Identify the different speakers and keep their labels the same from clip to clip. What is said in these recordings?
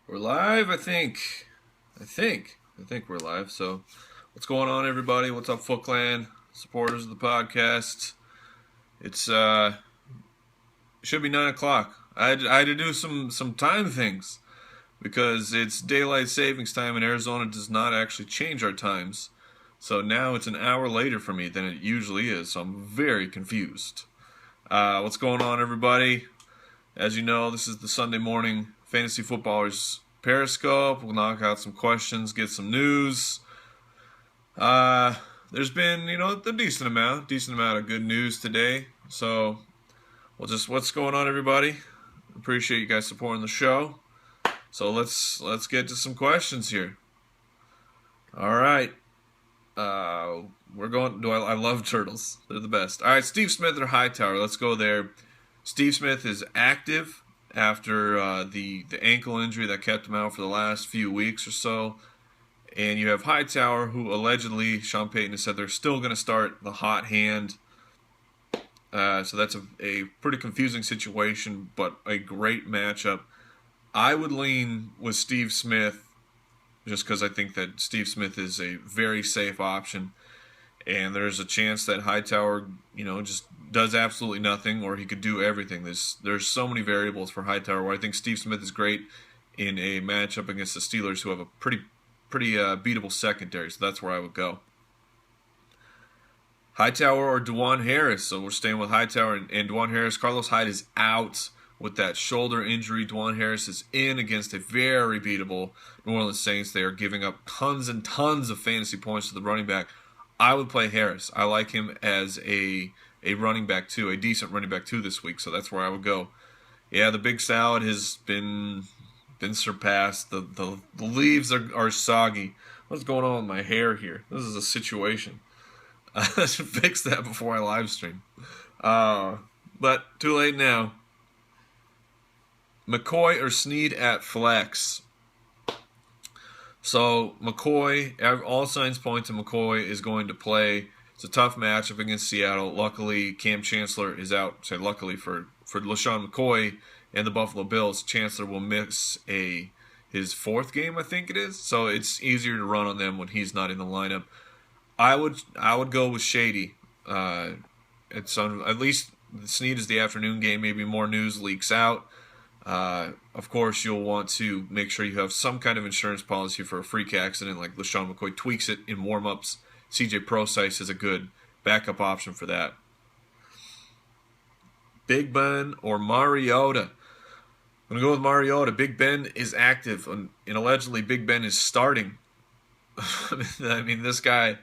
Speaker 1: We're live, I think. I think we're live. So, what's going on, everybody? What's up, Foot Clan supporters of the podcast? It's it should be 9 o'clock. I had to do some time things because it's daylight savings time, and Arizona does not actually change our times. So now it's an hour later for me than it usually is. So I'm very confused. What's going on, everybody? As you know, this is the Sunday morning fantasy footballers Periscope. We'll knock out some questions, get some news. There's been, a decent amount of good news today. So, what's going on, everybody? Appreciate you guys supporting the show. So let's get to some questions here. All right. We're going. I love turtles. They're the best. All right, Steve Smith or Hightower. Let's go there. Steve Smith is active after the ankle injury that kept him out for the last few weeks or so. And you have Hightower, who allegedly, Sean Payton has said they're still going to start the hot hand. So that's a pretty confusing situation, but a great matchup. I would lean with Steve Smith just because I think that Steve Smith is a very safe option. And there's a chance that Hightower, just does absolutely nothing, or he could do everything. There's so many variables for Hightower where I think Steve Smith is great in a matchup against the Steelers, who have a pretty beatable secondary. So that's where I would go. Hightower or Dwan Harris. So we're staying with Hightower and Dwan Harris. Carlos Hyde is out with that shoulder injury. Dwan Harris is in against a very beatable New Orleans Saints. They are giving up tons and tons of fantasy points to the running back. I would play Harris. I like him as a running back too, a decent running back too this week. So that's where I would go. Yeah, the big salad has been surpassed. The leaves are soggy. What's going on with my hair here? This is a situation. I should fix that before I live stream. But too late now. McCoy or Snead at flex. So McCoy, all signs point to McCoy is going to play. It's a tough matchup against Seattle. Luckily, Cam Chancellor is out. Say luckily for LaShawn McCoy and the Buffalo Bills, Chancellor will miss his fourth game, I think it is. So it's easier to run on them when he's not in the lineup. I would go with Shady. It's at least Snead is the afternoon game. Maybe more news leaks out. Of course, you'll want to make sure you have some kind of insurance policy for a freak accident, like LaShawn McCoy tweaks it in warm-ups. CJ Prosise is a good backup option for that. Big Ben or Mariota? I'm going to go with Mariota. Big Ben is active, and allegedly Big Ben is starting. I mean, this guy,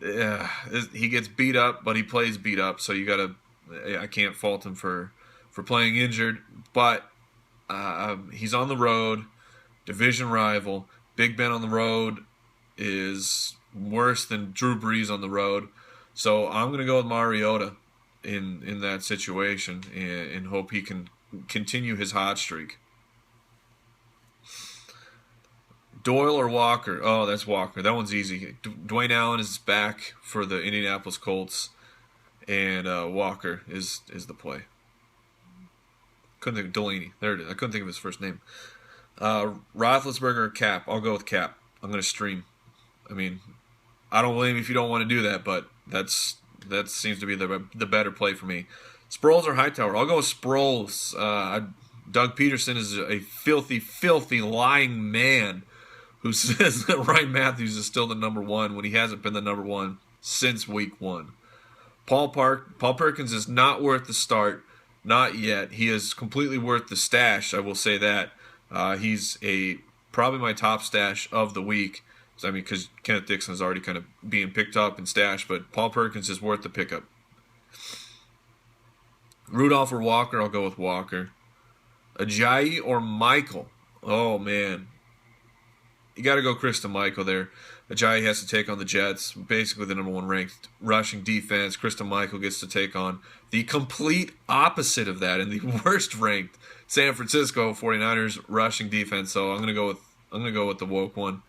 Speaker 1: he gets beat up, but he plays beat up, so I can't fault him for playing injured, but he's on the road, division rival. Big Ben on the road is worse than Drew Brees on the road. So I'm going to go with Mariota in that situation and hope he can continue his hot streak. Doyle or Walker? Oh, that's Walker. That one's easy. Dwayne Allen is back for the Indianapolis Colts, and Walker is the play. Couldn't think of Delaney. There it is. I couldn't think of his first name. Roethlisberger or Cap? I'll go with Cap. I'm going to stream. I mean, I don't blame you if you don't want to do that, but that seems to be the better play for me. Sproles or Hightower? I'll go with Sproles. Doug Peterson is a filthy, filthy, lying man who says that Ryan Matthews is still the number one when he hasn't been the number one since week one. Paul Perkins is not worth the start. Not yet. He is completely worth the stash, I will say that. He's probably my top stash of the week. I mean, because Kenneth Dixon is already kind of being picked up and stashed, but Paul Perkins is worth the pickup. Rudolph or Walker? I'll go with Walker. Ajayi or Michael? Oh, man. You got to go Christian Michael there. Ajayi has to take on the Jets, basically the number one ranked rushing defense. Christian Michael gets to take on the complete opposite of that and the worst ranked San Francisco 49ers rushing defense. So I'm gonna go with the woke one.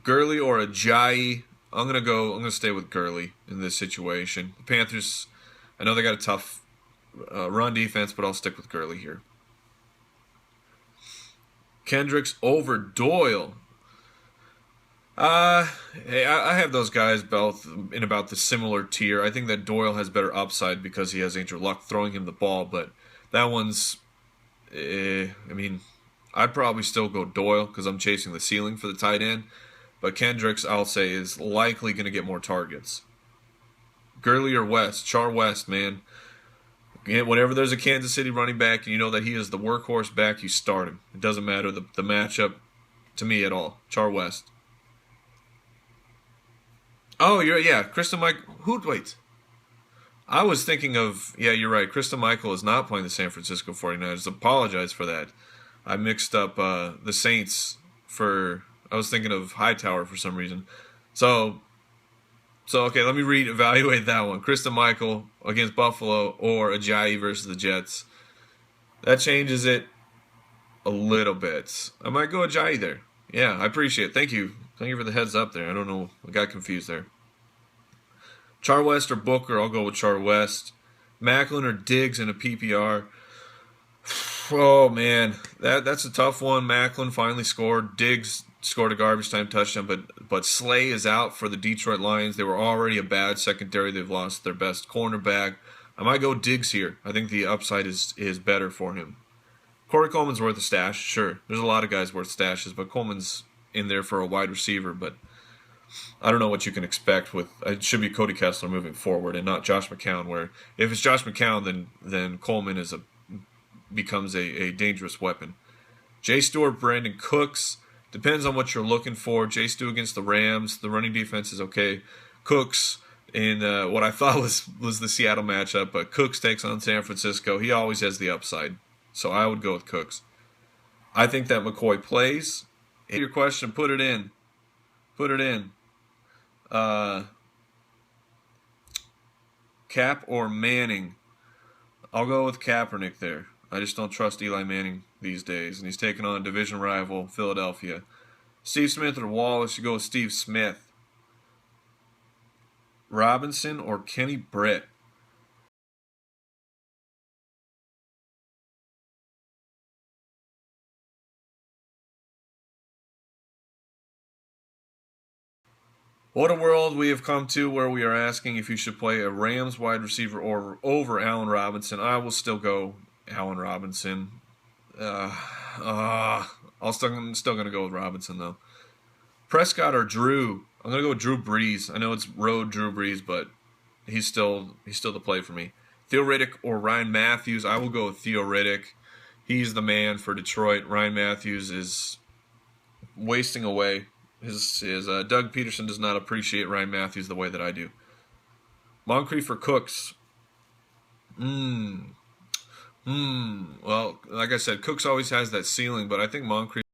Speaker 1: Gurley or Ajayi? I'm gonna stay with Gurley in this situation. The Panthers, I know they got a tough run defense, but I'll stick with Gurley here. Kendricks over Doyle. Hey, I have those guys both in about the similar tier. I think that Doyle has better upside because he has Andrew Luck throwing him the ball, but that one's, I mean, I'd probably still go Doyle because I'm chasing the ceiling for the tight end, but Kendricks, I'll say, is likely going to get more targets. Gurley or West? Char West, man. Whenever there's a Kansas City running back and you know that he is the workhorse back, you start him. It doesn't matter the matchup to me at all. Char West. Oh, yeah, Kristen Mike. Wait. I was thinking of, yeah, you're right. Kristen Michael is not playing the San Francisco 49ers. Apologize for that. I mixed up the Saints I was thinking of Hightower for some reason. So okay, let me evaluate that one. Kristen Michael against Buffalo or Ajayi versus the Jets. That changes it a little bit. I might go Ajayi there. Yeah, I appreciate it. Thank you. Thank you for the heads up there. I don't know. I got confused there. Char West or Booker? I'll go with Char West. Macklin or Diggs in a PPR? Oh, man. That's a tough one. Macklin finally scored. Diggs scored a garbage time touchdown, but Slay is out for the Detroit Lions. They were already a bad secondary. They've lost their best cornerback. I might go Diggs here. I think the upside is better for him. Corey Coleman's worth a stash, sure. There's a lot of guys worth stashes, but Coleman's in there for a wide receiver, but I don't know what you can expect with it should be Cody Kessler moving forward and not Josh McCown, where if it's Josh McCown then Coleman becomes a dangerous weapon. Jay Stewart, Brandon Cooks, depends on what you're looking for. Jay Stu against the Rams, the running defense is okay. Cooks in what I thought was the Seattle matchup, but Cooks takes on San Francisco. He always has the upside, so I would go with Cooks. I think that McCoy plays. Your question, put it in. Cap or Manning? I'll go with Kaepernick there. I just don't trust Eli Manning these days, and he's taking on division rival Philadelphia. Steve Smith or Wallace? You go with Steve Smith. Robinson or Kenny Britt? What a world we have come to where we are asking if you should play a Rams wide receiver or over Allen Robinson. I will still go Allen Robinson. I'm still going to go with Robinson, though. Prescott or Drew? I'm going to go with Drew Brees. I know it's road Drew Brees, but he's still the play for me. Theo Riddick or Ryan Matthews? I will go with Theo Riddick. He's the man for Detroit. Ryan Matthews is wasting away. Doug Peterson does not appreciate Ryan Matthews the way that I do. Moncrief or Cooks? Well, like I said, Cooks always has that ceiling, but I think Moncrief